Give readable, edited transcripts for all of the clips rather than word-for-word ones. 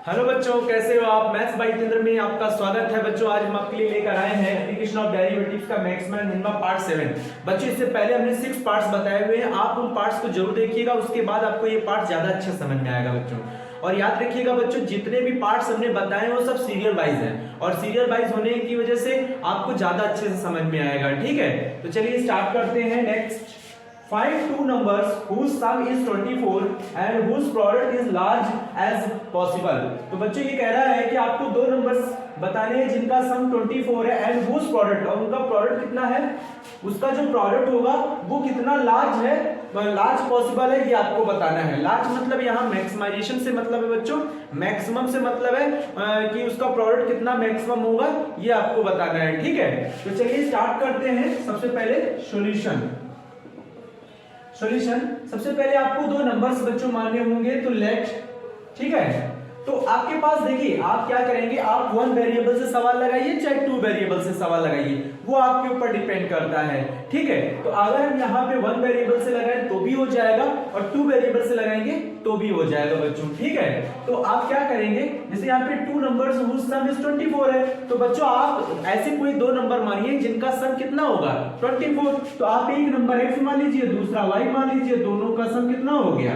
Hello बच्चों, कैसे हो आप। मैथ्स बाय जितेंद्र में आपका स्वागत है। बच्चों आज हम आपके लिए लेकर आए हैं एप्लीकेशन ऑफ डेरिवेटिव्स का मैक्सिमम एंड मिनिमम पार्ट 7। बच्चों इससे पहले हमने 6 पार्ट्स बताए हुए हैं, आप उन पार्ट्स को जरूर देखिएगा, उसके बाद आपको ये पार्ट ज्यादा अच्छा समझ में आएगा बच्चों। और याद रखिएगा बच्चों, जितने भी पार्ट्स हमने बताए हैं वो सब सीरियल वाइज हैं, और सीरियल वाइज होने की वजह से आपको ज्यादा अच्छे से समझ में आएगा। ठीक है, तो चलिए स्टार्ट करते हैं। Next, find two numbers whose sum is 24 and whose product is large as possible। तो बच्चों ये कह रहा है कि आपको दो नंबर्स बताने हैं जिनका सम 24 है एंड whose product, और उनका प्रोडक्ट कितना है, उसका जो प्रोडक्ट होगा वो कितना लार्ज है, लार्ज पॉसिबल है, ये आपको बताना है। लार्ज मतलब यहाँ मैक्सिमाइजेशन से मतलब है बच्चों, मैक्सिमम से मतलब है कि उसका प्रोडक्ट कितना मैक्सिमम होगा, ये आपको बताना है। ठीक है, तो चलिए स्टार्ट करते हैं। सबसे पहले सॉल्यूशन। सबसे पहले आपको दो नंबर्स बच्चों मानने होंगे, तो लेट, ठीक है, तो आपके पास देखिए आप क्या करेंगे, आप वन वेरिएबल से सवाल लगाइए चाहे टू वेरिएबल से सवाल लगाइए, वो आपके ऊपर डिपेंड करता है। ठीक है, तो अगर हम यहाँ पे वन वेरिएबल से लगाएं तो भी हो जाएगा, और टू वेरिएबल से लगाएंगे तो भी हो जाएगा बच्चों। ठीक है, तो आप क्या करेंगे, जैसे यहाँ पे two numbers whose sum is 24 है, तो बच्चों आप ऐसे कोई दो नंबर मानिए जिनका सम कितना होगा 24। तो आप एक नंबर x मान लीजिए, दूसरा y मान लीजिए, दोनों का सम कितना हो गया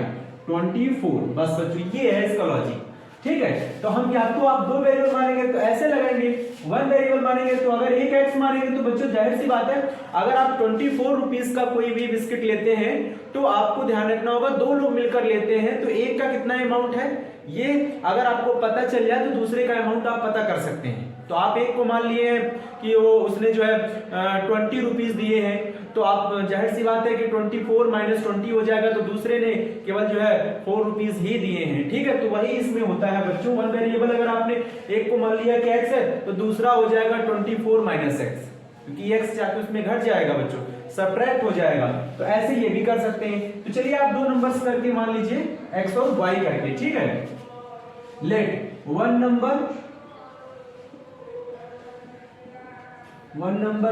24। बस बच्चों ये है इसका लॉजिक। ठीक है, तो हम या तो आप दो वेरिएबल मानेंगे तो ऐसे लगाएंगे, वन वेरिएबल मानेंगे तो अगर एक एक्स मानेंगे तो बच्चों जाहिर सी बात है, अगर आप 24 रुपीज का कोई भी बिस्किट लेते हैं तो आपको ध्यान रखना होगा, दो लोग मिलकर लेते हैं तो एक का कितना अमाउंट है, ये अगर आपको पता चल जाए तो दूसरे का अमाउंट आप पता कर सकते हैं। तो आप एक को मान लिए कि वो उसने जो है 20 रुपीज दिए हैं, तो आप जाहिर सी बात है कि 24 माइनस 20 हो जाएगा, तो दूसरे ने केवल जो है 4 रुपीज ही दिए हैं। ठीक है, तो वही इसमें होता है बच्चों, वन वेरिएबल अगर आपने एक को मान लिया कि x है तो दूसरा हो जाएगा 24 माइनस एक्स, क्योंकि x जाके उसमें घट जाएगा बच्चों, सब्ट्रैक्ट हो जाएगा। तो ऐसे ये भी कर सकते हैं। तो चलिए आप दो नंबर्स करके मान लीजिए x और y करके। ठीक है, let one number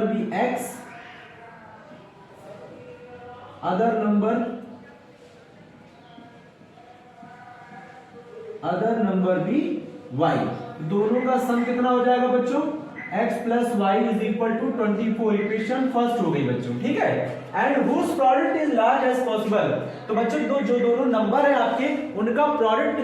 be x, other number भी y। दोनों का सम कितना हो जाएगा बच्चों, x plus y is equal to 24। Equation first हो गई बच्चों। ठीक है, and whose product is large as possible. तो बच्चों जो दोनों नंबर है आपके, उनका प्रोडक्ट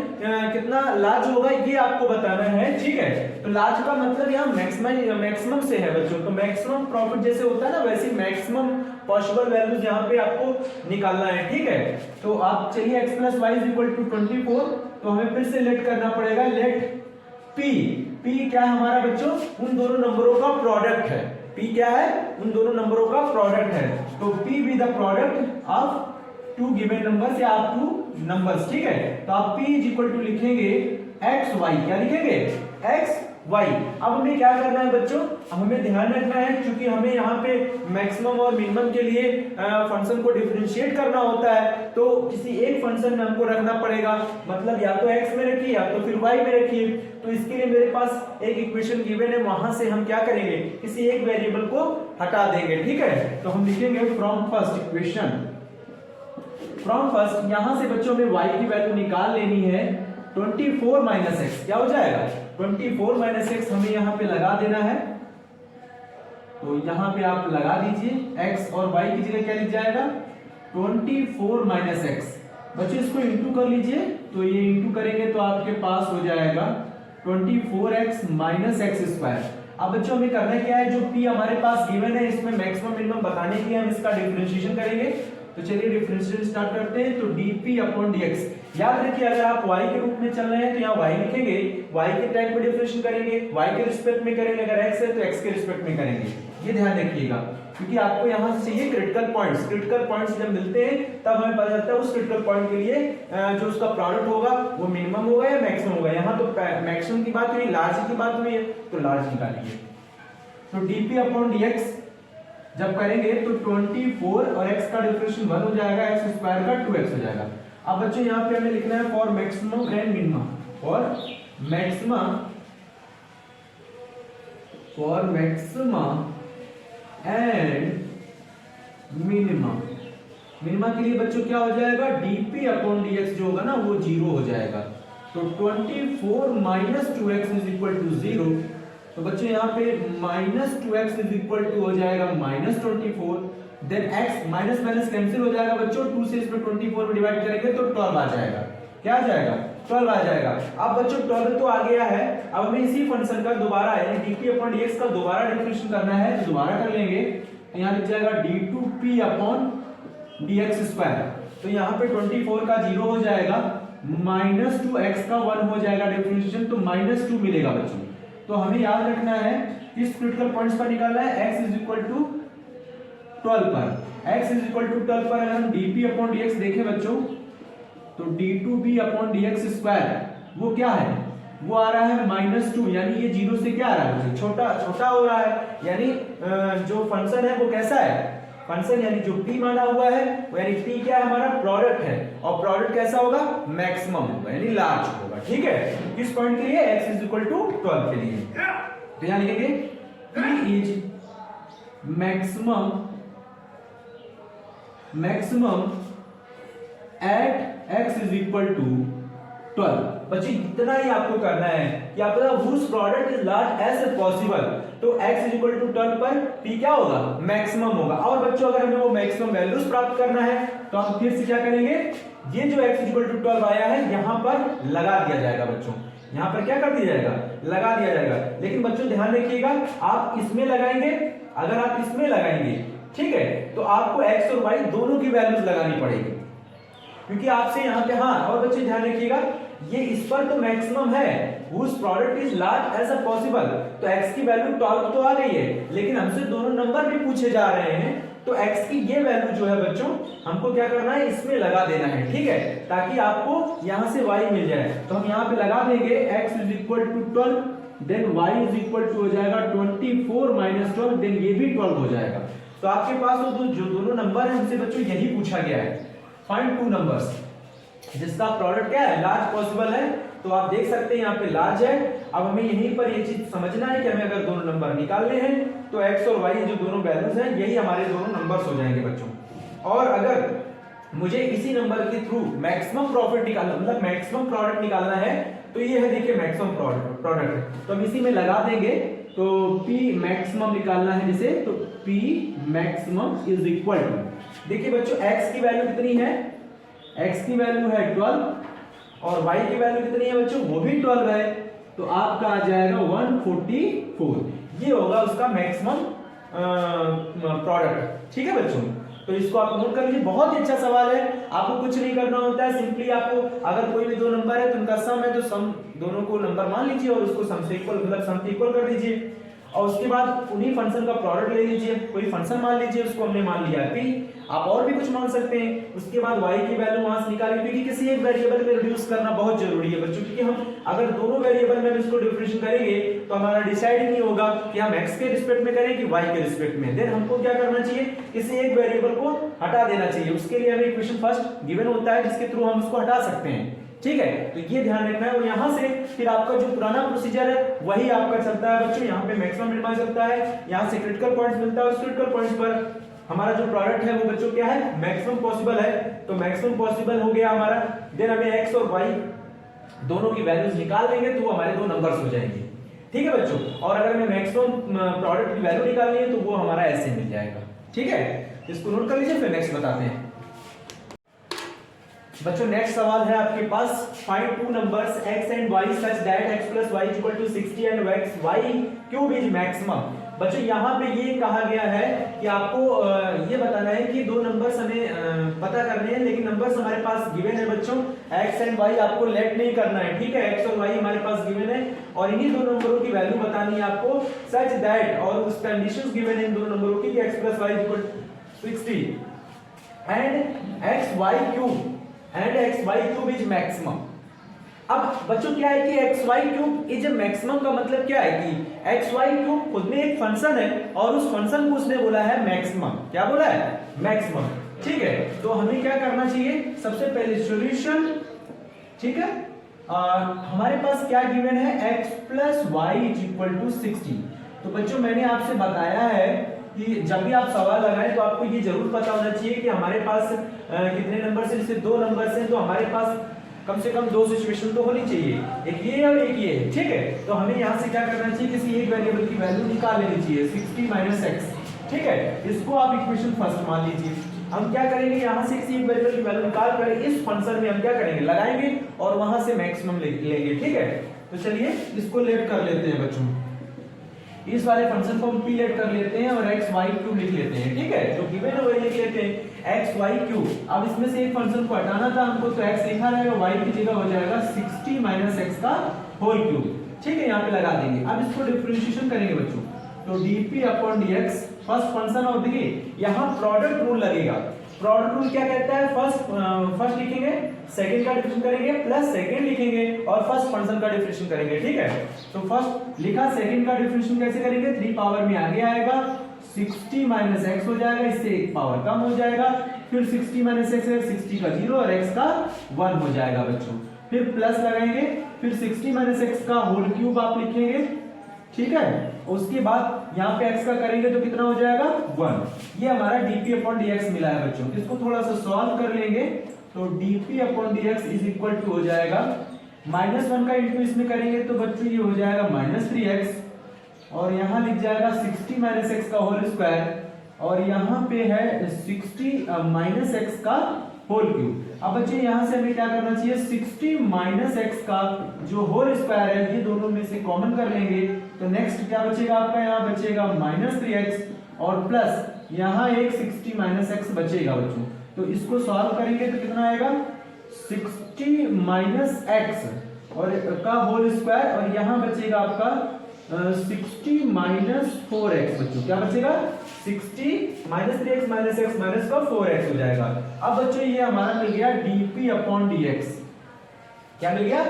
कितना लार्ज होगा ये आपको बताना है। ठीक है, तो लार्ज का मतलब यहाँ मैक्सिमम से है बच्चों, तो मैक्सिमम प्रॉफिट जैसे होता है ना, वैसे मैक्सिमम पॉसिबल वैल्यूज यहाँ पे आपको निकालना है। ठीक है, तो आप चलिए x plus y is equal to 24, तो हमें फिर से लेट करना पड़ेगा, लेट p क्या है हमारा बच्चों, उन दोनों नंबरों का प्रोडक्ट है। p क्या है, उन दोनों नंबरों का प्रोडक्ट है, तो p be the product of two given numbers या ऑफ टू नंबर्स। ठीक है, तो आप p इज इक्वल टू लिखेंगे x y, क्या लिखेंगे x y। अब हमें क्या करना है बच्चों, हमें ध्यान रखना है, क्योंकि हमें यहाँ पे मैक्सिमम और मिनिमम के लिए फंक्शन को डिफरेंशिएट करना होता है, तो किसी एक फंक्शन में हमको रखना पड़ेगा, मतलब या तो x में रखिए या तो फिर y में रखिए। तो इसके लिए मेरे पास एक इक्वेशन गिवन है, वहां से हम क्या करेंगे, किसी एक वेरिएबल को हटा देंगे। ठीक है, तो हम लिखेंगे from first equation, from first, यहां से बच्चों में y की वैल्यू निकाल लेनी है 24 माइनस एक्स, क्या हो जाएगा 24 माइनस एक्स, हमें यहाँ पे लगा देना है। तो यहाँ पे आप लगा दीजिए, x और y की जगह क्या लिख जाएगा 24 माइनस एक्स। बच्चों इसको इंटू कर लीजिए, तो ये इंटू करेंगे तो आपके पास हो जाएगा 24x माइनस एक्स स्क्वायर। अब बच्चों हमें करना क्या है, जो p हमारे पास गिवन है इसमें मैक्सिमम मिनिमम बताने के लिए हम इसका डिफरेंशिएशन करेंगे। तो चलिए डिफरेंशिएशन स्टार्ट करते हैं। तो dp अपॉन dx, याद रखिए अगर आप y के रूप में चल रहे हैं तो यहाँ y लिखेंगे, y के टाइम में डिफरेंशिएशन करेंगे, y के रिस्पेक्ट में करेंगे, अगर x है तो x के रिस्पेक्ट में करेंगे, ये ध्यान रखिएगा, क्योंकि आपको यहाँ से चाहिए क्रिटिकल पॉइंट्स। क्रिटिकल पॉइंट्स जब मिलते हैं तब हमें पता चलता है उस क्रिटिकल पॉइंट के लिए जो उसका प्रोडक्ट होगा वो मिनिमम होगा या मैक्सिमम होगा। यहाँ तो मैक्सिमम की बात हुई, लार्ज की बात हुई है, तो लार्ज निकालिए। तो dp अपॉन dx जब करेंगे तो 24 और x का डिफरेंशिएशन 1 हो जाएगा, x स्क्वायर का 2x हो जाएगा। अब बच्चों यहाँ पे हमें लिखना है for maximum and minimum, for maximum and minimum. Minimum के लिए बच्चों क्या हो जाएगा, dp अपॉन dx जो होगा ना वो 0 हो जाएगा। तो 24 minus 2x is equal to 0। तो बच्चों यहाँ पे minus 2x is equal to हो जाएगा minus 24, then x minus minus cancel हो जाएगा बच्चों, 2 से इसमें 24 में डिवाइड करेंगे तो 12 आ जाएगा। क्या आ जाएगा? 12 आ जाएगा। अब बच्चों 12 तो आ गया है, अब हमें इसी फंक्शन का दोबारा यानी dp/dx का दोबारा डिफरेंशिएशन करना है, तो दोबारा कर लेंगे। तो यहाँ लिख जाएगा d2p/dx²। तो यहाँ पे 24 का 0 हो जाएगा, माइनस 2x का 1 हो जाएगा डिफरेंशिएशन, तो माइनस 2 मिलेगा बच्चों। तो हमें याद रखना है किस क्रिटिकल पॉइंट्स पर निकालना है, x इज इक्वल टू 12 पर। x इज इक्वल टू 12 पर अगर हम dp/dx देखें बच्चों, तो d2p/dx² वो क्या है? वो आ रहा है -2, यानी ये 0 से क्या आ रहा है? छोटा छोटा हो रहा है, यानी जो फंक्शन है वो कैसा है? फंक्शन यानी जो p माना हुआ है वो, यानी p क्या है? हमारा प्रोडक्ट है, और प्रोडक्ट कैसा होगा? मैक्सिमम होगा, यानी लार्ज होगा। ठीक है, किस पॉइंट के लिए? x इज इक्वल टू 12 के लिए। तो यहां लिखेंगे p is maximum at x is equal to 12। बच्चे इतना ही आपको करना है कि आप whose product is large as possible, तो x इज इक्वल टू 12 पर p क्या होगा? मैक्सिमम होगा। और बच्चों अगर हमें वो मैक्सिमम वैल्यूज प्राप्त करना है तो हम फिर से क्या करेंगे, ये जो x इज इक्वल टू 12 आया है यहां पर लगा दिया जाएगा बच्चों। यहां पर क्या कर दिया जाएगा? लगा दिया जाएगा। लेकिन बच्चों ध्यान रखिएगा, आप इसमें लगाएंगे, अगर आप इसमें लगाएंगे, ठीक है, तो आपको x और y दोनों की वैल्यूज लगानी पड़ेगी, क्योंकि आपसे यहाँ पे, हाँ और बच्चे ध्यान रखिएगा, ये इस पर तो मैक्सिमम है, whose product is large as possible, तो x की वैल्यू 12 तो आ गई है, लेकिन हमसे दोनों नंबर भी पूछे जा रहे हैं, तो x की ये वैल्यू जो है बच्चों हमको क्या करना है? इसमें लगा देना है। ठीक है, ताकि आपको यहाँ से y मिल जाए। तो हम यहाँ पे लगा देंगे x is equal to 12, then y is equal to हो जाएगा 24 माइनस 12, देन ये भी 12 हो जाएगा। तो आपके पास वो जो दोनों नंबर है हमसे बच्चों यही पूछा गया है, फाइंड टू नंबर्स जिसका प्रोडक्ट क्या है? लार्ज पॉसिबल है। तो आप देख सकते हैं यहाँ पे लार्ज है। अब हमें यहीं पर ये चीज समझना है कि हमें अगर दोनों नंबर निकालने हैं तो x और y जो दोनों वैल्यूज हैं यही हमारे दोनों नंबर्स हो जाएंगे बच्चों। और अगर मुझे इसी नंबर के थ्रू मैक्सिमम प्रॉफिट निकालना, मतलब मैक्सिमम प्रोडक्ट निकालना है, तो ये है देखिए मैक्सिमम प्रोडक्ट, तो हम इसी में लगा देंगे। तो p मैक्सिमम निकालना है जिसे, तो p maximum is equal to, देखिए बच्चों x की वैल्यू कितनी है? x की वैल्यू है 12 और y की वैल्यू कितनी है बच्चों? वो भी 12 है, तो आपका आ जाएगा 144। ये होगा उसका मैक्सिमम प्रोडक्ट। ठीक है बच्चों, तो इसको आप नोट कर लीजिए। बहुत ही अच्छा सवाल है, आपको कुछ नहीं करना होता है, सिंपली आपको अगर कोई भी दो नंबर है तो उनका सम है, तो सम दोनों को नंबर मान लीजिए और उसको सम से इक्वल, मतलब सम से इक्वल कर दीजिए, और उसके बाद उन्हीं फंक्शन का प्रोडक्ट ले लीजिए। कोई फंक्शन मान लीजिए, उसको हमने मान लिया p, आप और भी कुछ मान सकते हैं। उसके बाद y की वैल्यू वहां से निकालिए, क्योंकि किसी एक वेरिएबल में रिड्यूस करना बहुत जरूरी है बच्चों, क्योंकि हम अगर दोनों वेरिएबल में इसको डिफरेंशिएट करेंगे तो हमारा डिसाइड नहीं होगा कि हम x के रिस्पेक्ट में करें कि y के रिस्पेक्ट में। देन हमको क्या करना चाहिए? किसी एक वेरिएबल को हटा देना चाहिए। उसके लिए हमें इक्वेशन फर्स्ट गिवन होता है जिसके थ्रू हम उसको हटा सकते हैं। ठीक है, तो ये ध्यान रखना है। और यहाँ से फिर आपका जो पुराना प्रोसीजर है वही आपका चलता है बच्चों। यहाँ पे मैक्सिमम मिनिमम चलता है, यहाँ से क्रिटिकल पॉइंट्स मिलता है, उस क्रिटिकल पॉइंट्स पर हमारा जो प्रोडक्ट है वो बच्चों क्या है? मैक्सिमम पॉसिबल है। तो मैक्सिमम पॉसिबल हो गया हमारा, देन हमें x और y दोनों की वैल्यूज निकाल देंगे तो हमारे दो नंबर्स हो जाएंगे। ठीक है बच्चों, और अगर हमें मैक्सिमम प्रोडक्ट की वैल्यू निकालनी है तो वो हमारा ऐसे मिल जाएगा। ठीक है, इसको नोट कर लीजिए, फिर नेक्स्ट बताते हैं बच्चों। नेक्स्ट सवाल है आपके पास, find two numbers x and y such that x + y = 60 and y³ is maximum. बच्चों यहाँ पे ये कहा गया है कि आपको ये बताना है कि दो नंबर्स हमें पता करने हैं, लेकिन नंबर्स हमारे पास गिवन है बच्चों। x एंड y आपको लेट नहीं करना है, ठीक है, x और y हमारे पास गिवन है और इन्हीं दो नंबरों की वैल्यू बतानी है आपको सच दैट, और उस कंडीशंस गिवन है इन दोनों नंबरों की कि x + y = 60 and xy³ is maximum. अब बच्चों क्या है कि xy³ इज मैक्सिमम का मतलब क्या है कि xy³ खुद में एक फंक्शन है और उस फंक्शन को उसने बोला है मैक्सिमम। क्या बोला है? मैक्सिमम। ठीक है, तो हमें क्या करना चाहिए? सबसे पहले सॉल्यूशन। ठीक है, हमारे पास क्या गिवन है? x + y = 60। तो बच्चों मैंने आपसे बताया है कि जब भी आप सवाल लगाएं तो आपको ये जरूर पता होना चाहिए कि हमारे पास कितने नंबर से, जैसे दो नंबर से, तो हमारे पास कम से कम 2 सिचुएशन तो होनी चाहिए, एक ये और एक ये, ठीक है। तो हमें यहाँ से क्या करना चाहिए, किसी एक वेरिएबल की वैल्यू निकाल लेनी चाहिए 60 माइनस एक्स, ठीक है। इसको आप इक्वेशन फर्स्ट मान लीजिए। हम क्या करेंगे, यहाँ से किसी एक वेरिएबल की वैल्यू निकाल कर इस फंक्शन में हम क्या करेंगे, लगाएंगे और वहां से मैक्सिमम लेंगे, ठीक है। तो चलिए इसको लेट कर लेते हैं बच्चों, इस वाले फंक्शन को हम p लेट कर लेते हैं और x y क्यूब लिख लेते हैं, ठीक है। जो गिवन है वही लिख लेते हैं x y क्यूब। अब इसमें से एक फंक्शन को हटाना था हमको, तो x लिखा रहेगा, y की जगह हो जाएगा 60 माइनस x का होल क्यूब, ठीक है। यहाँ पे लगा देंगे। अब इसको डिफरेंशिएशन करेंगे बच्चों, तो dp upon dx first function, और देखिए यहाँ प्रोडक्ट रूल लगेगा। प्रोडक्ट रूल क्या कहता है, फर्स्ट लिखेंगे, सेकंड का डिफरेंशिएशन करेंगे, प्लस सेकंड लिखेंगे और फर्स्ट फंक्शन का डिफरेंशिएशन करेंगे, ठीक है। तो फर्स्ट लिखा, सेकंड का डिफरेंशिएशन कैसे करेंगे, 3 पावर में आगे आएगा, 60 माइनस x हो जाएगा, इससे एक पावर कम हो जाएगा, फिर 60 माइनस x है, 60 का 0 और x का 1 हो जाएगा बच्चों। फिर प्लस लगाएंगे, फिर 60 माइनस x का होल क्यूब आप लिखेंगे, ठीक है। उसके बाद यहाँ पे x का करेंगे तो कितना हो जाएगा 1। ये हमारा dp अपॉन dx मिला है बच्चों। इसको थोड़ा सा सॉल्व कर लेंगे, तो dp upon dx is equal to हो जाएगा -1 का इंटू इसमें करेंगे तो बच्चों ये हो जाएगा -3x, और यहाँ लिख जाएगा 60 माइनस एक्स का होल स्क्वायर, और यहाँ पे है 60 माइनस एक्स का होल क्यूब। अब बच्चे यहाँ से हमें क्या करना चाहिए, 60 माइनस एक्स का जो होल स्क्वायर है ये दोनों में से कॉमन कर लेंगे, तो नेक्स्ट क्या बचेगा आपका, यहाँ बचेगा -3x और प्लस यहाँ एक 60 माइनस एक्स बचेगा बच्चों। तो इसको सॉल्व करेंगे तो कितना आएगा, 60 माइनस एक्स और का होल स्क्वायर, और यहाँ बचेगा आपका 60 माइनस 4x बच्चों। क्या बचेगा, 60 minus 3x minus x minus का 4x हो जाएगा। अब बच्चों ये हमारा मिल गया dp अपॉन dx। क्या मिल गया,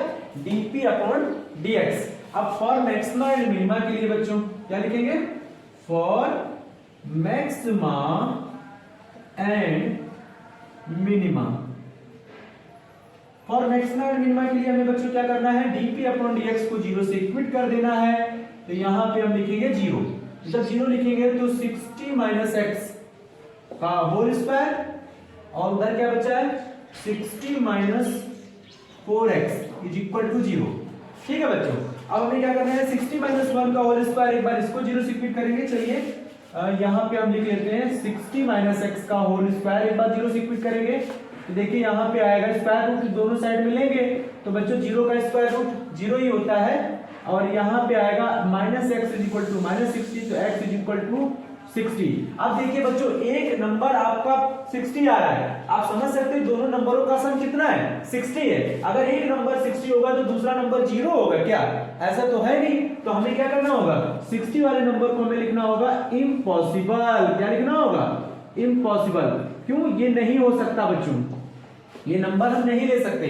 dp अपॉन dx। अब फॉर मैक्सिमा एंड मिनिमा के लिए बच्चों क्या लिखेंगे, for maxima and minima. For maxima and minima के लिए हमें बच्चों क्या करना है, dp अपॉन dx को 0 से इक्विट कर देना है, तो यहाँ पे हम लिखेंगे 0। जब 0 लिखेंगे तो 60 माइनस एक्स का होल स्क्वायर, और उधर क्या बचा है 60 minus 4x is equal to 0, ठीक है बच्चों। अब हमें क्या करना है, 60 माइनस 1 का होल स्क्वायर, एक बार इसको 0 से इक्विट करेंगे। चलिए यहाँ पे हम लिख लेते हैं 60 माइनस एक्स का होल स्क्वायर, एक बार 0 से इक्विट करेंगे तो देखिए यहाँ पे आएगा स्क्वायर रूट दोनों साइड में लेंगे तो बच्चों 0 का स्क्वायर रूट 0 ही होता है, और यहाँ पे आएगा minus x is equal to -60, तो x इज इक्वल टू 60। अब देखिए बच्चों एक नंबर आपका 60 आ रहा है, आप समझ सकते हैं दोनों नंबरों का सम कितना है, 60 है। अगर एक नंबर 60 होगा तो दूसरा नंबर 0 होगा क्या, ऐसा तो है नहीं। तो हमें क्या करना होगा, 60 वाले नंबर को हमें लिखना होगा इम्पॉसिबल। क्या लिखना होगा, इम्पॉसिबल। क्यों, ये नहीं हो सकता बच्चों, ये नंबर हम नहीं ले सकते,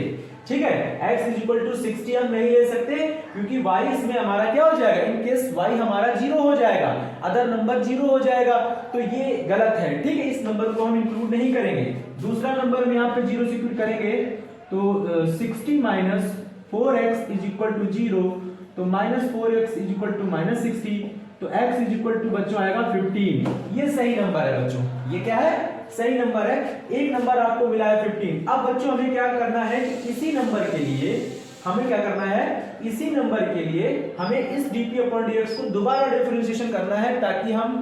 ठीक है। x इज इक्वल टू 60 हम नहीं ले सकते क्योंकि y इसमें हमारा क्या हो जाएगा, इन केस y हमारा 0 हो जाएगा, अदर नंबर 0 हो जाएगा, तो ये गलत है, ठीक है। इस नंबर को हम इंक्लूड नहीं करेंगे। दूसरा नंबर में यहाँ पे 0 से इंक्लूड करेंगे तो 60 minus 4x is equal to 0, तो -4x इज इक्वल टू -60, तो x इज इक्वल टू बच्चों आएगा 15। ये सही नंबर है बच्चों, ये क्या है, सही नंबर है। एक नंबर आपको मिला है 15। अब बच्चों हमें क्या करना है, इसी नंबर के लिए हमें क्या करना है, इसी नंबर के लिए हमें इस dp अपॉन dx को दोबारा डिफरेंशिएशन करना है ताकि हम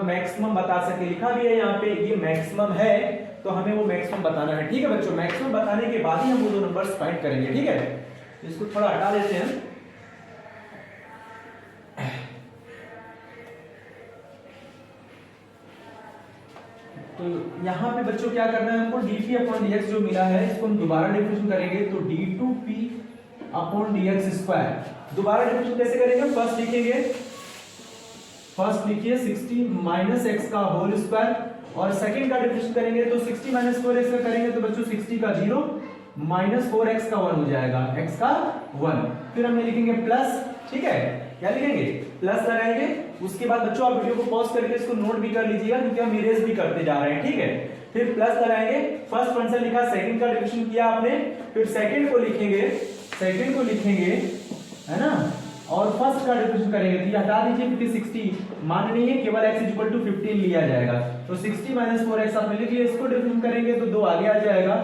मैक्सिमम बता सके। लिखा भी है यहाँ पे ये मैक्सिमम है, तो हमें वो मैक्सिमम बताना है, ठीक है बच्चों। मैक्सिमम बताने के बाद ही हम वो दो नंबर्स फाइंड करेंगे, ठीक है। इसको थोड़ा हटा देते हैं। तो यहाँ पे बच्चों क्या करना है हमको, dp अपॉन dx जो मिला है इसको हम दोबारा डिफरेंशिएशन करेंगे, तो d2p अपॉन dx स्क्वायर। दोबारा डिफरेंशिएशन कैसे करेंगे, फर्स्ट लिखेंगे, फर्स्ट लिखिए 60 माइनस एक्स का होल स्क्वायर, और सेकंड का डिफरेंशिएशन करेंगे तो 60 माइनस 4x का करेंगे तो बच्चों 60 का 0 माइनस 4x का 1 हो जाएगा, x का 1। फिर हम लिखेंगे प्लस, ठीक है, क्या लिखेंगे, प्लस लगाएंगे। उसके बाद बच्चों आप वीडियो को पॉज करके इसको नोट भी कर लीजिएगा क्योंकि हम इरेज भी करते जा रहे हैं, ठीक है। फिर प्लस लगाएंगे, फर्स्ट फंक्शन लिखा, सेकंड का डिविजन किया आपने, फिर सेकंड को लिखेंगे, सेकंड को लिखेंगे, है ना, और फर्स्ट का डिविजन करेंगे। तो ये हटा दीजिए क्योंकि 60 मान नहीं है, केवल x इक्वल टू 15 लिया जाएगा, तो 60 माइनस 4x आपने लिख लिया। इसको डिविजन करेंगे तो 2 आगे आ जाएगा,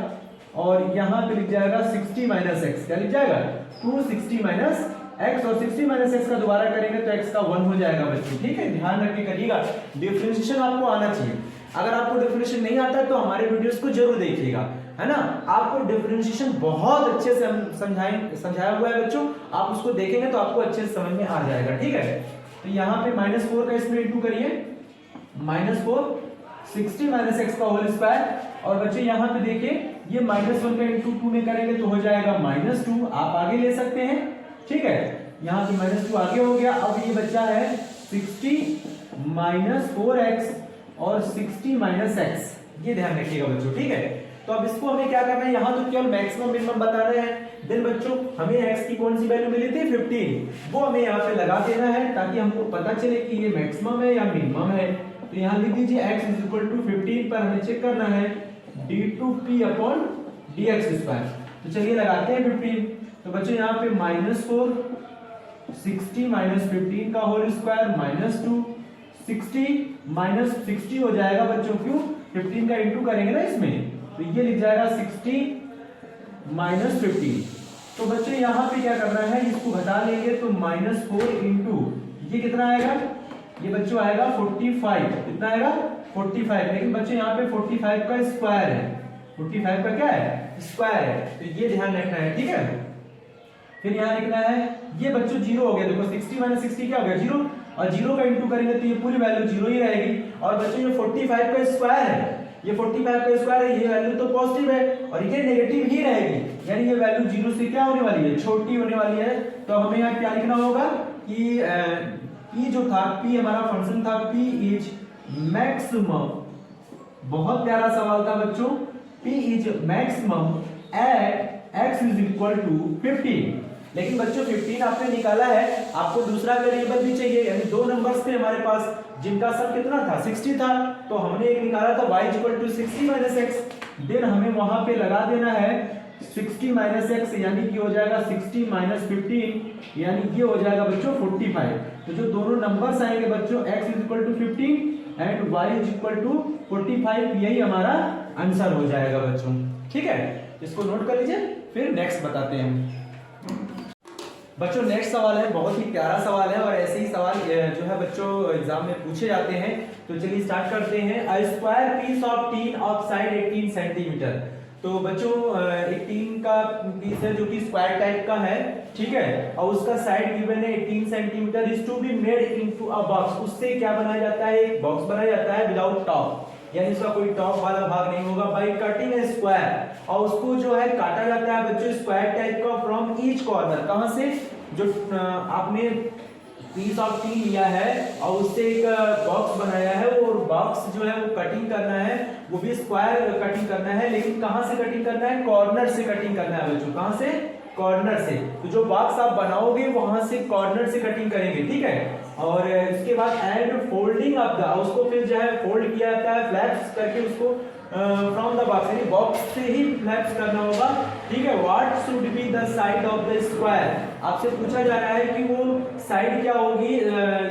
और यहाँ पे लिख जाएगा 60 माइनस एक्स, क्या लिख जाएगा 260 माइनस एक्स, और 60 माइनस एक्स का दोबारा करेंगे तो एक्स का 1 हो जाएगा बच्चों। ठीक है, ध्यान रख के करिएगा, डिफरेंशिएशन आपको आना चाहिए। अगर आपको डिफरेंशिएशन नहीं आता है तो हमारे वीडियोस को जरूर देखिएगा, है ना। आपको डिफरेंशिएशन बहुत अच्छे से समझाया हुआ है बच्चों, आप उसको देखेंगे तो आपको अच्छे से समझ में आ जाएगा। ठीक है, तो यहाँ पे -4 का इसमें इंटू करिए, -4 60 माइनस एक्स का होल स्क्वायर, और बच्चों यहाँ पे देखिए ये -1 का इंटू 2 में करेंगे तो हो जाएगा -2, आप आगे ले सकते हैं। ठीक है, यहाँ पे -2 आगे हो गया। अब ये बच्चा है 60 माइनस 4x और 60 माइनस एक्स, ये ध्यान रखिएगा बच्चों। ठीक है, तो अब इसको हमें क्या करना है, यहाँ तो केवल मैक्सिमम मिनिमम बता रहे हैं। देन बच्चों हमें x की कौन सी वैल्यू मिली थी 15, वो हमें यहाँ पे लगा देना है ताकि हमको पता चले कि ये मैक्सिमम है या मिनिमम है। तो यहाँ लिख दीजिए x इज इक्वल टू 15 पर हमें चेक करना है d2p अपॉन dx²। तो चलिए लगाते हैं 15। तो बच्चों यहाँ पे -4 60 माइनस 15 का होल स्क्वायर -2 60 माइनस 60 हो जाएगा बच्चों, क्यों 15 का इंटू करेंगे ना इसमें, तो ये लिख जाएगा 60 माइनस 15। तो बच्चों यहाँ पे क्या करना है, इसको घटा लेंगे तो -4 इंटू ये कितना आएगा, ये बच्चों आएगा 45, कितना आएगा 45। लेकिन बच्चों यहाँ पे 45 का स्क्वायर है, 45 का क्या है स्क्वायर है, तो ये ध्यान रखना है। ठीक है, फिर यहाँ लिखना है ये बच्चों 0 हो गया, देखो 60 माइनस 60 क्या हो गया 0, और 0 का इंटू करेंगे तो ये पूरी वैल्यू 0 ही रहेगी। और बच्चों ये 45 का स्क्वायर है, ये 45 का स्क्वायर है, ये वैल्यू तो पॉजिटिव है और ये नेगेटिव ही रहेगी, यानी ये वैल्यू 0 से क्या होने वाली है, छोटी होने वाली है। तो हमें यहाँ क्या लिखना होगा कि p जो था, p हमारा फंक्शन था, p इज मैक्सिमम, बहुत प्यारा सवाल था बच्चों, p is maximum at x is equal to 15। लेकिन बच्चों 15 आपने निकाला है, आपको दूसरा वेरिएबल भी चाहिए, यानी दो नंबर्स थे हमारे पास जिनका सम कितना था 60 था, तो हमने एक निकाला था y equal to 60 minus x। Then हमें वहां पे लगा देना है 60 माइनस एक्स, यानी कि हो जाएगा 60 माइनस 15, यानी ये हो जाएगा बच्चों 45। तो जो दोनों नंबर्स आएंगे बच्चों x is equal to 15 and y is equal to 45, यही हमारा आंसर हो जाएगा बच्चों। ठीक है, इसको नोट कर लीजिए, फिर नेक्स्ट बताते हैं बच्चों। नेक्स्ट सवाल है, बहुत ही प्यारा सवाल है और ऐसे ही सवाल जो है बच्चों एग्जाम में पूछे जाते हैं। तो चलिए स्टार्ट करते हैं। A square piece of tin of side 18 centimetre. तो बच्चों एक टीन का पीस है जो कि स्क्वायर टाइप का है, ठीक है, और उसका साइड गिवन है 18 centimetre, is to be made into a box. उससे क्या बनाया जाता है, एक बॉक्स बनाया जाता है विदाउट टॉप, यानी इसका कोई टॉप वाला भाग नहीं होगा। बाय कटिंग ए स्क्वायर, और उसको जो है काटा जाता है बच्चों स्क्वायर टाइप का फ्रॉम ईच कॉर्नर। कहां से, जो आपने पीस ऑफ टीन लिया है और उससे एक बॉक्स बनाया है, और बॉक्स जो है वो कटिंग करना है, वो भी स्क्वायर कटिंग करना है, लेकिन कहां से कटिंग करना है, कॉर्नर से कटिंग करना है बच्चों। कहां से, कॉर्नर से। तो जो बॉक्स आप बनाओगे वहां से कॉर्नर से कटिंग करेंगे, ठीक है। और इसके बाद एंड फोल्डिंग ऑफ द, उसको फिर जो है फोल्ड किया जाता है फ्लैप्स करके उसको फ्रॉम द बॉक्स, यानी बॉक्स से ही फ्लैप्स करना होगा, ठीक है। What should be the side of the square, आपसे पूछा जा रहा है कि वो साइड क्या होगी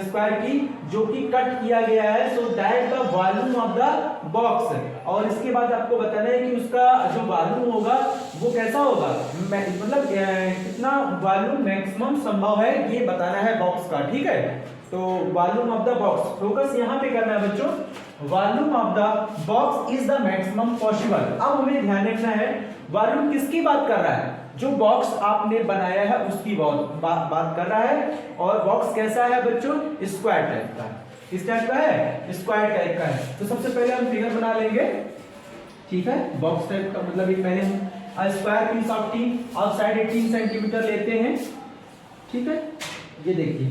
स्क्वायर की जो कि कट किया गया है, सो that the volume of the box. और इसके बाद आपको बताना है कि उसका जो वॉल्यूम होगा वो कैसा होगा, मतलब कितना वॉल्यूम मैक्सिमम संभव है ये बताना है बॉक्स का, ठीक है। तो volume of the box, focus यहाँ पे करना है बच्चों, volume of the box is the maximum possible. अब हमें ध्यान रखना है वॉल्यूम किसकी बात कर रहा है, जो बॉक्स आपने बनाया है उसकी बात कर रहा है। और बॉक्स कैसा है बच्चों, स्क्वायर टाइप का है। किस टाइप का है, स्क्वायर टाइप का है। तो सबसे पहले हम फिगर बना लेंगे, ठीक है। बॉक्स टाइप का मतलब एक पहले हम स्क्वायर पीस ऑफ टीन और साइड 18 सेंटीमीटर लेते हैं, ठीक है। ये देखिए,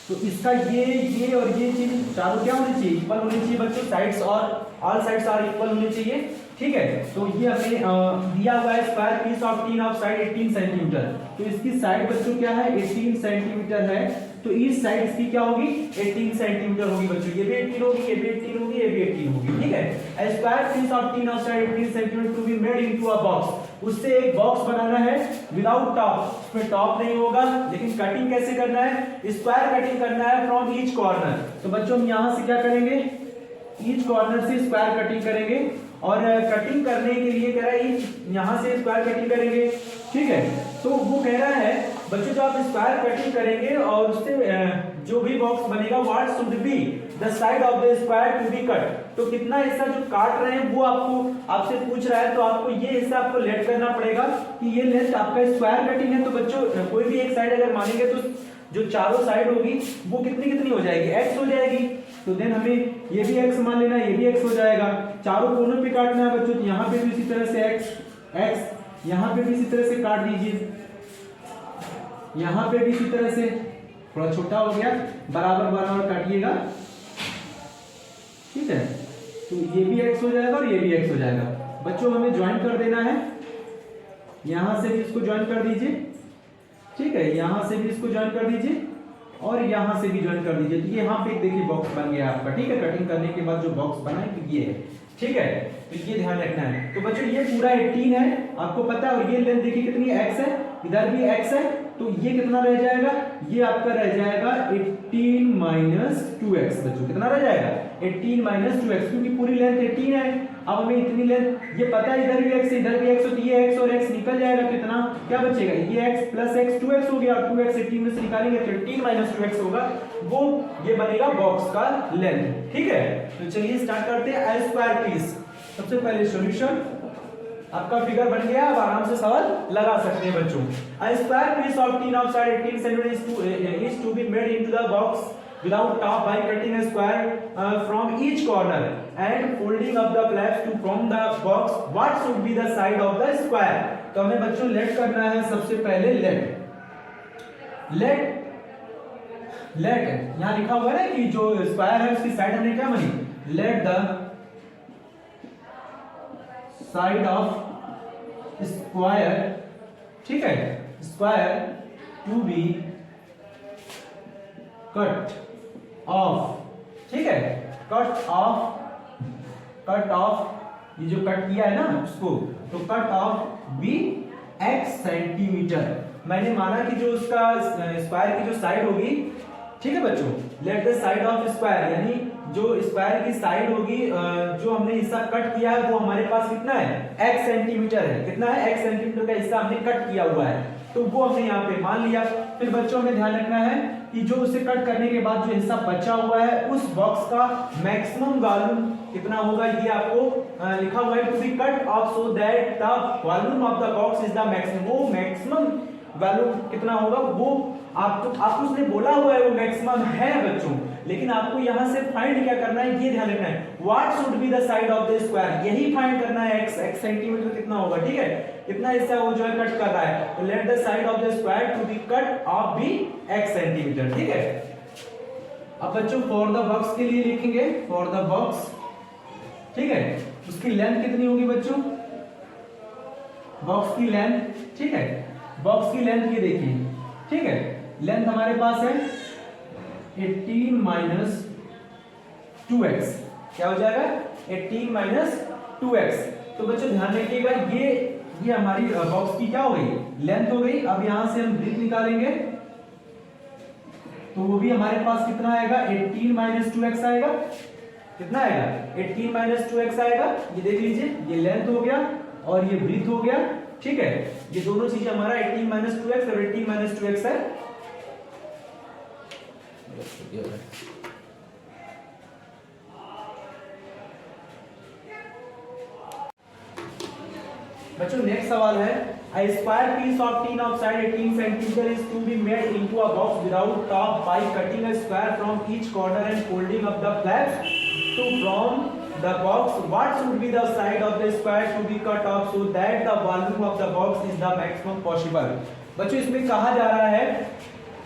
तो इसका ये और ये चीज चारों क्या होनी चाहिए, इक्वल होनी चाहिए बच्चों, साइड्स और ऑल साइड्स आर इक्वल होनी चाहिए, ठीक है। तो ये हमें दिया हुआ है square piece of tin of side 18 centimetre. तो इसकी साइड बच्चों क्या है, 18 सेंटीमीटर है, तो इस साइड इसकी क्या होगी, 18 सेंटीमीटर होगी बच्चों। ये भी 18 होगी, ये भी 18 होगी, ये भी 18 होगी, ठीक है। Square piece of tin of side 18 centimetre to be made into a box, उससे एक बॉक्स बनाना है विदाउट टॉप, उसमें टॉप नहीं होगा, लेकिन कटिंग कैसे करना है, स्क्वायर कटिंग करना है फ्रॉम ईच कॉर्नर। तो बच्चों हम यहां से क्या करेंगे, ईच कॉर्नर से स्क्वायर कटिंग करेंगे और कटिंग करने के लिए कह रहा है यहाँ से स्क्वायर कटिंग करेंगे, ठीक है। तो वो कह रहा है बच्चों जब आप स्क्वायर कटिंग करेंगे और उससे जो भी बॉक्स बनेगा what should be the side of the square to be cut, तो कितना हिस्सा जो काट रहे हैं वो आपको आपसे पूछ रहा है, तो आपको ये हिस्सा आपको लेट करना पड़ेगा कि ये लेंथ आपका स्क्वायर कटिंग है। तो बच्चों कोई भी एक साइड अगर मानेंगे तो जो चारों साइड होगी वो कितनी कितनी हो जाएगी, x हो जाएगी। तो देन हमें ये भी x मान लेना, ये भी x हो जाएगा। चारों कोनों पे काटना है बच्चों, तो यहाँ पे भी इसी तरह से x, यहाँ पे भी इसी तरह से काट दीजिए, यहाँ पे भी इसी तरह से, थोड़ा छोटा हो गया, बराबर बराबर काटिएगा, ठीक है। तो ये भी x हो जाएगा और ये भी x हो जाएगा। बच्चों हमें ज्वाइन कर देना है, यहां से भी इसको ज्वाइन कर दीजिए, ठीक है, यहां से भी इसको ज्वाइन कर दीजिए और यहां से भी ज्वाइन कर दीजिए। तो ये यहाँ पे देखिए बॉक्स बन गया आपका, ठीक है। कटिंग करने के बाद जो बॉक्स बना है तो ये है, ठीक है। तो ये ध्यान रखना है। तो बच्चों ये पूरा 18 है आपको पता है, और ये लेंथ देखिए कितनी x है, इधर भी x है, तो ये कितना रह जाएगा, ये आपका रह जाएगा 18 माइनस 2x। बच्चों कितना रह जाएगा 18 माइनस 2x, क्योंकि पूरी लेंथ 18 है। अब हमें इतनी लेंथ, ये पता है इधर भी x इधर भी x, तो ये x और x निकल जाएगा, कितना क्या बचेगा, ये x प्लस x 2x हो गया, 2x 18 में से निकालेंगे तो 18 माइनस 2x होगा, वो ये बनेगा बॉक्स का लेंथ, ठीक है। तो चलिए स्टार्ट करते हैं। आई स्क्वायर पीस, सबसे पहले सॉल्यूशन आपका फिगर बन गया, अब आराम से सवाल लगा सकते हैं बच्चों। A square piece of tin of size 18 cm is to be made into the box without top by cutting a square from each corner and folding up the flaps to form the box. What should be the side of the square? तो हमें बच्चों late करना है सबसे पहले late यहाँ लिखा हुआ है कि जो स्क्वायर है उसकी साइड हमने क्या बनी, let the side of square, ठीक है, square to be cut off, ठीक है, कट ऑफ ये जो कट किया है ना उसको, तो cut off be x centimetre. मैंने माना कि जो उसका स्क्वायर की जो साइड होगी, ठीक है बच्चों, late the side of square, यानी जो स्क्वायर की साइड होगी, जो हमने हिस्सा कट किया है वो हमारे पास कितना है, x सेंटीमीटर है, कितना है, x सेंटीमीटर का हिस्सा हमने कट किया हुआ है, तो वो हमने यहाँ पे मान लिया। फिर बच्चों में ध्यान रखना है कि जो उसे कट करने के बाद जो हिस्सा बचा हुआ है उस बॉक्स का मैक्सिमम वॉल्यूम कितना होगा, ये आपको लिखा हुआ है to be cut off so that the volume of the box is the maximum. वो मैक्सिमम वैल्यू कितना होगा वो आपको उसने बोला हुआ है वो मैक्सिमम है बच्चों, लेकिन आपको यहां से फाइंड क्या करना है ये ध्यान रखना है, what should be the side of the square, यही फाइंड करना है। x सेंटीमीटर कितना होगा, ठीक है, कितना हिस्सा वो जो है कट कर रहा है, तो let the side of the square to be cut off be x centimetre, ठीक है। अब बच्चों फॉर द बॉक्स के लिए लिखेंगे, फॉर द बॉक्स, ठीक है, उसकी लेंथ कितनी होगी बच्चों, बॉक्स की लेंथ, ठीक है, बॉक्स की लेंथ ये देखिए, ठीक है, लेंथ हमारे पास है 18 माइनस 2x, क्या हो जाएगा 18 माइनस 2x। तो बच्चों ध्यान रखिएगा ये हमारी बॉक्स की क्या हो गई, लेंथ हो गई। अब यहां से हम ब्रेथ निकालेंगे तो वो भी हमारे पास कितना आएगा, 18 माइनस 2x आएगा, कितना आएगा 18 माइनस 2x आएगा। ये देख लीजिए, ये लेंथ हो गया और ये ब्रेथ हो गया, ठीक है, ये दोनों चीजें हमारा 18 माइनस 2x और 18 माइनस 2x है। बच्चों नेक्स्ट सवाल है, a square piece of tin of size 18 cm is to be made into a box without top by cutting a square from each corner and folding up the flaps to form the box. What should be the side of the square to be cut off so that the volume of the box is the maximum possible? बच्चों इसमें कहा जा रहा है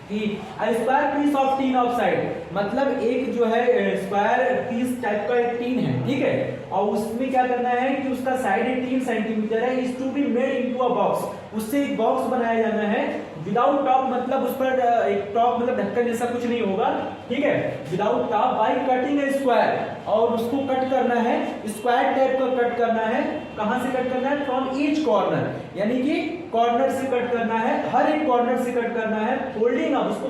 कि square piece of tin of side, मतलब एक जो है स्क्वायर पीस टाइप का एक टीन है, ठीक है, और उसमें क्या करना है कि उसका साइड 18 सेंटीमीटर है, is to be made into a box, उससे एक बॉक्स बनाया जाना है विदाउट टॉप, मतलब उस पर एक टॉप मतलब ढक्कन जैसा कुछ नहीं होगा, ठीक है, without top by cutting A square, और उसको कट करना है स्क्वायर टाइप का कट करना है। कहां से कट करना है, फ्रॉम ईच कॉर्नर, यानी कि कॉर्नर से कट करना है, हर एक कॉर्नर से कट करना है, फोल्डिंग, अब उसको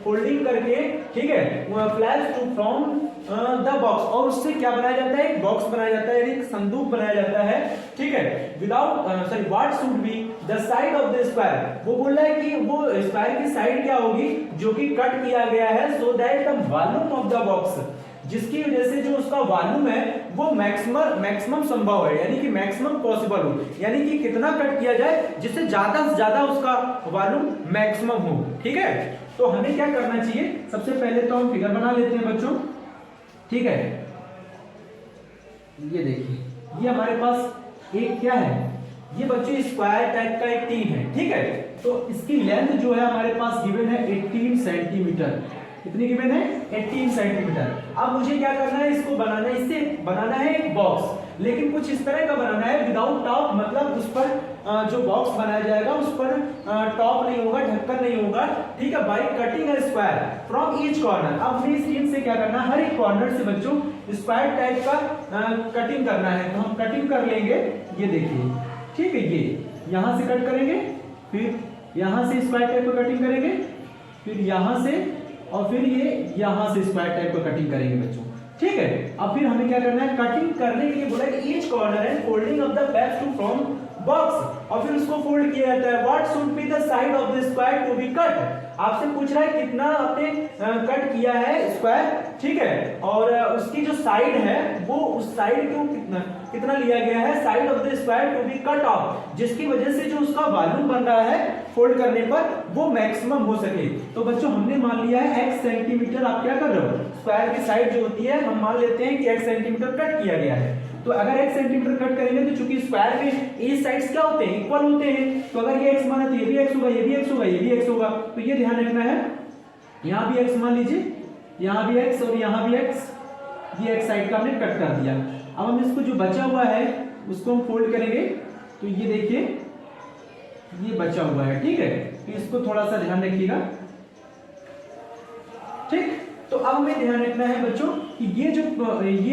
फोल्डिंग करके, ठीक है, flaps to from the box, और उससे क्या बनाया जाता है, एक बॉक्स बनाया जाता है, एक संदूक बनाया जाता है, ठीक है। Without sorry what should be the side of the square, वो बोल रहा है कि वो स्क्वायर की साइड क्या होगी जो कि कट किया गया है, सो that the volume of the box, जिसकी वजह से जो उसका वॉल्यूम है वो मैक्सिमम संभव है, यानी कि मैक्सिमम पॉसिबल हो, यानी कि कितना कट किया जाए जिससे ज्यादा से ज्यादा उसका वॉल्यूम मैक्सिमम हो, ठीक है। तो हमें क्या करना चाहिए, सबसे पहले तो हम फिगर बना लेते हैं बच्चों, ठीक है। ये देखिए, ये हमारे पास एक क्या है, ये बच्चों स्क्वायर टाइप का एक टीन है, ठीक है। तो इसकी लेंथ जो है हमारे पास गिवन है 18 सेंटीमीटर, कितनी गिवन है 18 सेंटीमीटर। अब मुझे क्या करना है, इसको बनाना है, इससे बनाना है एक बॉक्स, लेकिन कुछ इस तरह का बनाना है विदाउट टॉप, मतलब उस पर जो बॉक्स बनाया जाएगा उस पर टॉप नहीं होगा, ढक्कन नहीं होगा, ठीक है। By cutting a square from each corner, अब हमें इस टीन से क्या करना है, हर एक कॉर्नर से बच्चों स्क्वायर टाइप का कटिंग करना है, तो हम कटिंग कर लेंगे, ये देखिए, ठीक है। ये यहां से कट करेंगे, फिर यहां से स्क्वायर टाइप का कटिंग करेंगे, फिर यहां से, और फिर ये यहां से स्क्वायर टाइप का कटिंग करेंगे बच्चों, ठीक है। अब फिर हमें क्या करना है, कटिंग करने के लिए बोला है each corner and folding of the back to from box, और फिर उसको फोल्ड किया जाता है। What should be the side of the square to be cut, आपसे पूछ रहा है कितना आपने कट किया है स्क्वायर, ठीक है, और उसकी जो साइड है वो उस साइड को कितना लिया गया है, side of the square to be cut off, जिसकी वजह से जो उसका वॉल्यूम बन रहा है फोल्ड करने पर वो मैक्सिमम हो सके। तो बच्चों हमने मान लिया है x सेंटीमीटर, आप क्या कर रहे हो, स्क्वायर की साइड जो होती है हम मान लेते हैं कि x सेंटीमीटर कट किया गया है। तो अगर x सेंटीमीटर कट करेंगे तो चूंकि स्क्वायर के ए साइड्स क्या होते हैं, इक्वल होते हैं, तो अगर ये x माना तो ये भी x होगा, ये भी x होगा, ये भी x होगा, तो ये ध्यान रखना है। यहाँ भी x मान लीजिए, यहाँ भी x और यहाँ भी x, ये x साइड का हमने कट कर दिया। अब हम इसको जो बचा हुआ है उसको हम फोल्ड करेंगे, तो ये देखिए ये बचा हुआ है, ठीक है। तो इसको थोड़ा सा ध्यान रखिएगा, ठीक। तो अब हमें ध्यान रखना है बच्चों कि ये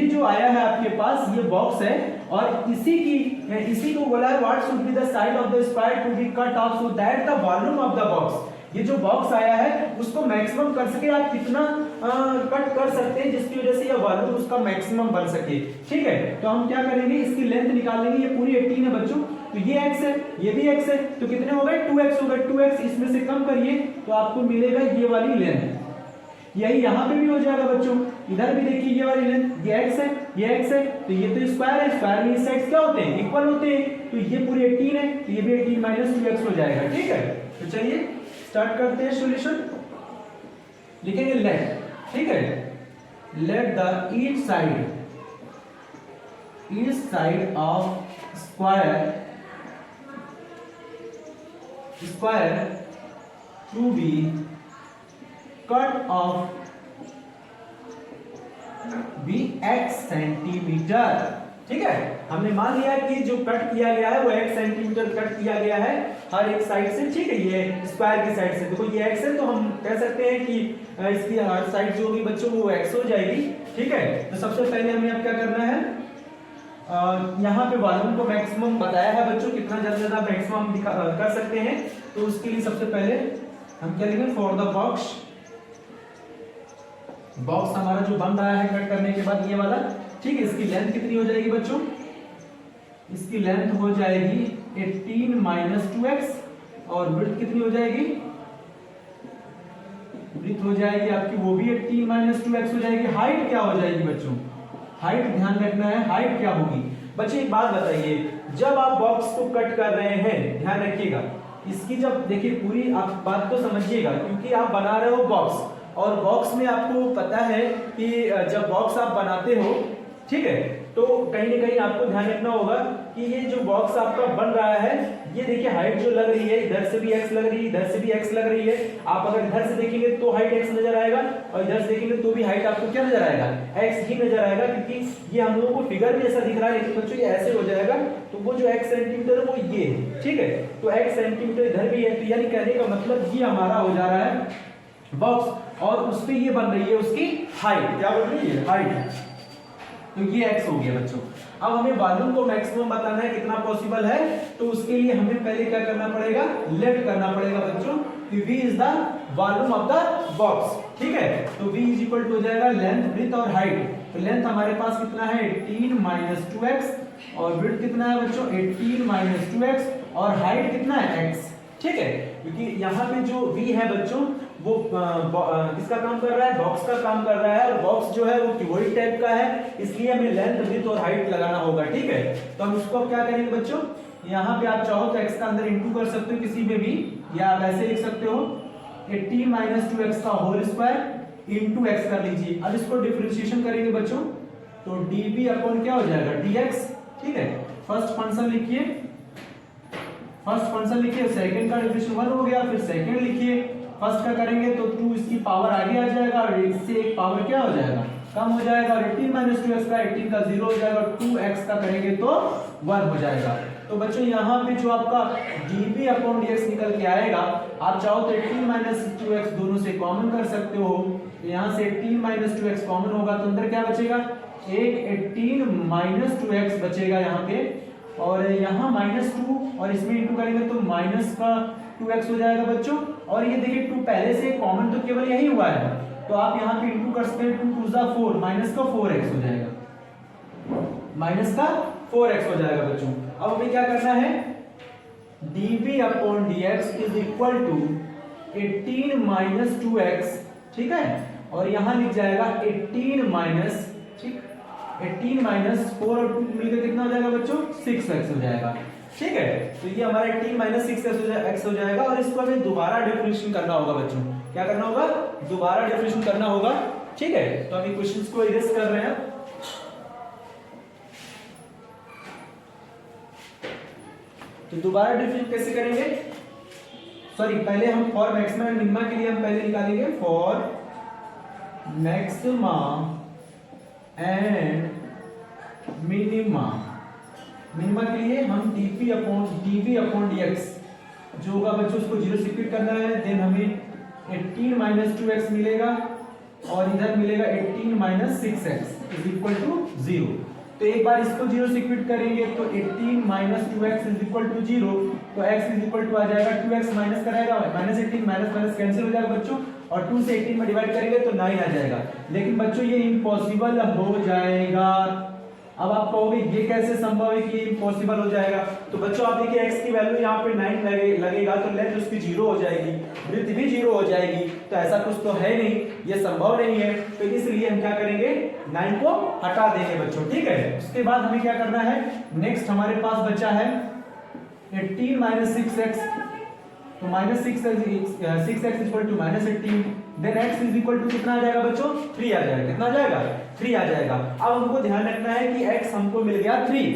जो आया है आपके पास, ये बॉक्स है, और इसी को बोला है what should be the side of the square to be cut off so that the volume of the box, ये जो बॉक्स आया है उसको मैक्सिमम कर सके, आप कितना कट कर सकते हैं जिसकी वजह से ये वॉल्यूम उसका मैक्सिमम बन सके, ठीक है। तो हम क्या करेंगे, इसकी लेंथ निकाल लेंगे, ये पूरी 18 है बच्चों, तो ये x है, ये भी x है, तो कितने हो गए 2x हो गए, 2x इसमें से कम करिए तो आपको मिलेगा ये वाली लेंथ, यही यहाँ पे भी हो जाएगा बच्चों, इधर भी देखिए ये वाली लेंथ, ये x है, ये x है, तो ये तो स्क्वायर है, स्क्वायर में साइड्स क्या होते हैं, इक्वल होते हैं, तो ये पूरी 18 है, तो ये भी 18 माइनस 2x हो जाएगा, ठीक है। तो चलिए स्टार्ट करते हैं सॉल्यूशन, लिखेंगे लेट, ठीक है, let the each side of square to be cut off be x centimetre, ठीक है। हमने मान लिया कि जो कट किया गया है वो x सेंटीमीटर कट किया गया है हर एक साइड से, ठीक है, ये स्क्वायर की साइड से, देखो ये x है, तो हम कह सकते हैं कि इसकी हर साइड जो होगी बच्चों वो x हो जाएगी, ठीक है। तो सबसे पहले हमें अब क्या करना है, यहाँ पे वॉल्यूम को मैक्सिमम बताया है बच्चों, कितना ज्यादा मैक्सिमम कर सकते हैं, तो उसके लिए सबसे पहले हम क्या लिखेंगे, फॉर द बॉक्स हमारा जो बन रहा है कट करने के बाद ये वाला, ठीक है। इसकी लेंथ कितनी हो जाएगी बच्चों, इसकी लेंथ हो जाएगी 18 माइनस 2x, और विड्थ कितनी हो जाएगी, विड्थ हो जाएगी आपकी वो भी 18 माइनस 2x हो जाएगी। हाइट क्या हो जाएगी बच्चों, हाइट ध्यान रखना है, हाइट क्या होगी बच्चे, एक बात बताइए, जब आप बॉक्स को कट कर रहे हैं ध्यान रखिएगा, इसकी जब देखिए पूरी आप बात को समझिएगा, क्योंकि आप बना रहे हो बॉक्स, और बॉक्स में आपको पता है कि जब बॉक्स आप बनाते हो, ठीक है, तो कहीं ना कहीं आपको ध्यान रखना होगा कि ये जो बॉक्स आपका बन रहा है, ये देखिए हाइट जो लग रही है, इधर से भी x लग रही है, इधर से भी x लग रही है, आप अगर इधर से देखेंगे तो हाइट x नजर आएगा, और इधर से देखेंगे तो भी हाइट आपको क्या नजर आएगा, x ही नजर आएगा, क्योंकि ये हम लोगों को फिगर भी ऐसा दिख रहा है, लेकिन बच्चों ये ऐसे हो जाएगा, तो वो जो x सेंटीमीटर है वो ये है, ठीक है। तो x सेंटीमीटर इधर भी है, तो यानी कहने का मतलब ये हमारा हो जा रहा है बॉक्स, और उस पे ये बन रही है उसकी हाइट, क्या बन रही है, हाइट, तो ये x हो गया बच्चों। अब हमें वॉल्यूम को मैक्सिमम बताना है कितना पॉसिबल है, तो उसके लिए हमें पहले क्या करना पड़ेगा, लेट करना पड़ेगा बच्चों कि v is the volume of the box, ठीक है। तो v इज इक्वल टू हो जाएगा लेंथ, ब्रेथ और हाइट। तो लेंथ हमारे पास कितना है 18 माइनस 2x और ब्रेथ कितना है बच्चों 18 माइनस 2x और हाइट कितना है x, ठीक है। क्योंकि यहाँ पे जो v है बच्चों वो किसका काम कर रहा है, बॉक्स का काम कर रहा है, और बॉक्स जो है वो क्यूबॉइड टाइप का है, इसलिए हमें लेंथ, ब्रेथ और हाइट लगाना होगा, ठीक है। तो हम इसको क्या करेंगे बच्चों, यहाँ पे आप चाहो तो x का अंदर इंटू कर सकते हो किसी में भी, या आप ऐसे लिख सकते हो 18 माइनस 2x का होल स्क्वायर इंटू x कर लीजिए। अब इसको डिफरेंशिएशन करेंगे बच्चों तो dv अपॉन क्या हो जाएगा dx, ठीक है। फर्स्ट फंक्शन लिखिए, फर्स्ट फंक्शन लिखिए, सेकंड का डिफरेंशिएशन 1 हो गया, फिर सेकंड लिखिए, फर्स्ट का करेंगे तो 2 इसकी पावर आगे आ जाएगा और इससे एक पावर क्या हो जाएगा, कम हो जाएगा, और 18 माइनस 2x का 18 का 0 हो जाएगा, और 2x का करेंगे तो 1 हो जाएगा। तो बच्चों यहाँ पे जो आपका dv अपॉन dx निकल के आएगा, आप चाहो तो 18 माइनस 2x दोनों से कॉमन कर सकते हो, तो यहाँ से 18 माइनस 2x कॉमन होगा तो अंदर क्या बचेगा, एक 18 माइनस 2x बचेगा यहाँ पे, और यहाँ -2 और इसमें इंटू करेंगे तो माइनस का 2x हो जाएगा बच्चों। और ये देखिए 2 पहले से कॉमन तो केवल यही हुआ है, तो आप यहाँ पे इंटू कर सकते हैं, 2 2 4 माइनस का 4x हो जाएगा, माइनस का 4x हो जाएगा बच्चों। अब हमें क्या करना है, dv upon dx is equal to 18 minus 2x, ठीक है, और यहाँ लिख जाएगा 18 माइनस, ठीक, 18 माइनस 4 और 2 मिलकर कितना हो जाएगा बच्चों 6x हो जाएगा, ठीक है। तो ये हमारा 18 माइनस 6x हो जाएगा, और इसको हमें दोबारा डिफरेंशिएशन करना होगा बच्चों, क्या करना होगा, दोबारा डिफरेंशिएशन करना होगा, ठीक है। तो अभी क्वेश्चंस को इरेज कर रहे हैं। तो दोबारा डिफरेंशिएशन कैसे करेंगे, सॉरी पहले हम फॉर मैक्सिमा एंड मिनिमा के लिए हम पहले निकालेंगे for maxima and minima. Minima के लिए हम dv अपॉन dx जो होगा बच्चों उसको 0 से फिट करना है, देन हमें 18 माइनस 2x मिलेगा और इधर मिलेगा 18 minus 6x is equal to 0। तो एक बार इसको 0 से फिट करेंगे तो 18 minus 2x is equal to 0, तो x इज इक्वल टू आ जाएगा 2x माइनस कराएगा माइनस 18 माइनस माइनस कैंसिल हो जाएगा बच्चों, और 2 से 18 में डिवाइड करेंगे तो 9 आ जाएगा। लेकिन बच्चों ये इम्पॉसिबल हो जाएगा। अब आप कहोगे ये कैसे संभव है कि ये इम्पॉसिबल हो जाएगा, तो बच्चों आप देखिए x की वैल्यू यहाँ पे 9 लगेगा तो लेंथ उसकी 0 हो जाएगी, ब्रेथ भी 0 हो जाएगी, तो ऐसा कुछ तो है नहीं, ये संभव नहीं है। तो इसलिए हम क्या करेंगे 9 को हटा देंगे बच्चों, ठीक है। उसके बाद हमें क्या करना है, नेक्स्ट हमारे पास बचा है 18 माइनस 6x, तो minus 6x equal to minus 18, then x is equal to कितना आ जाएगा बच्चों 3 आ जाएगा, कितना आ जाएगा 3 आ जाएगा। अब हमको ध्यान रखना है कि x हमको मिल गया 3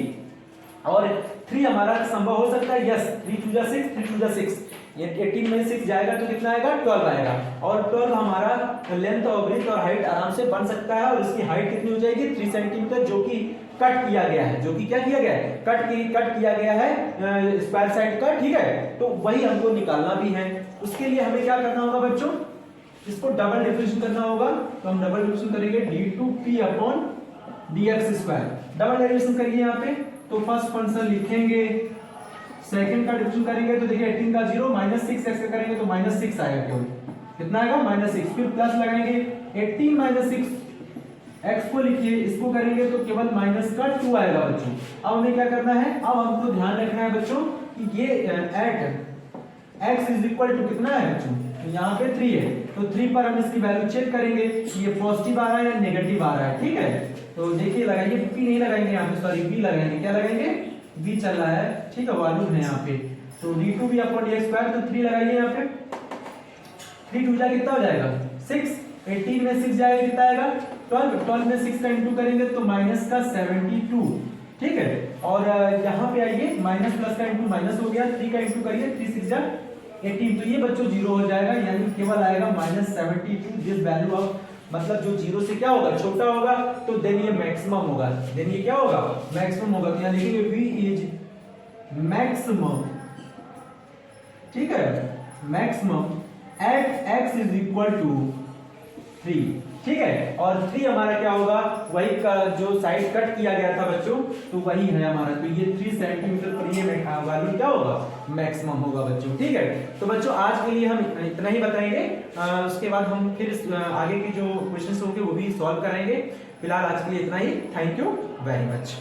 और 3 हमारा संभव हो सकता है, यस 3 2 6 3 2 6, ये 18 में 6 जाएगा तो कितना आएगा 12 आएगा, और 12 हमारा लेंथ और ब्रेथ और हाइट आराम से बन सकता है, और इसकी हाइट कितनी हो जाएगी 3 सेंटीमीटर, जो कि कट किया गया है, जो कि क्या किया गया है कट किया गया है स्क्वायर साइड का, ठीक है। तो वही हमको निकालना भी है। उसके लिए हमें क्या करना होगा बच्चों, इसको डबल डिफरेंशिएशन करना होगा, तो हम डबल डिफरेंशिएशन करेंगे d2p upon dx square. Double differentiation करिए यहाँ पे, तो फर्स्ट फंक्शन लिखेंगे, सेकंड का डिफरेंशिएशन करेंगे तो देखिए 18 का 0 माइनस 6x का करेंगे तो माइनस 6 आएगा, केवल कितना आएगा माइनस 6, फिर प्लस लगाएंगे 18 माइनस 6 x को लिखिए, इसको करेंगे तो केवल माइनस का 2 आएगा बच्चों। अब हमें क्या करना है, अब हमको ध्यान रखना है बच्चों कि ये at x is equal to कितना है बच्चों, तो यहाँ पे 3 है, तो 3 पर हम इसकी वैल्यू चेक करेंगे ये पॉजिटिव आ रहा है या नेगेटिव आ रहा है, ठीक है। तो देखिए लगाइए, p नहीं लगाएंगे यहाँ पे, सॉरी b लगाएंगे, क्या लगाएंगे b चल रहा है, ठीक है, वॉल्यूम है यहाँ पे, तो d2b अपॉन dx स्क्वायर, तो 3 लगाइए यहाँ पे, 3 2 जा कितना हो जाएगा 6, 18 में 6 जाएगा कितना आएगा 12 में 6 का इंटू करेंगे तो माइनस का 72, ठीक है। और यहाँ पे आइए माइनस प्लस का इंटू माइनस हो गया, 3 का इंटू करिए 3 6 जा 18, तो ये बच्चों 0 हो जाएगा, यानी केवल आएगा माइनस 72, दिस वैल्यू ऑफ, मतलब जो 0 से क्या होगा छोटा होगा तो देन ये मैक्सिमम होगा, देन ये क्या होगा मैक्सिमम होगा, तो यहाँ लिखेंगे v इज मैक्सिमम, ठीक है, maximum at x is equal to 3, ठीक है। और 3 हमारा क्या होगा, वही का जो साइड कट किया गया था बच्चों, तो वही है हमारा, तो ये 3 सेंटीमीटर पर ये वैल्यू क्या होगा, मैक्सिमम होगा बच्चों। ठीक है, तो बच्चों आज के लिए हम इतना ही बताएंगे, उसके बाद हम फिर आगे के जो क्वेश्चंस होंगे वो भी सॉल्व कराएंगे। फिलहाल आज के लिए इतना ही। Thank you very much.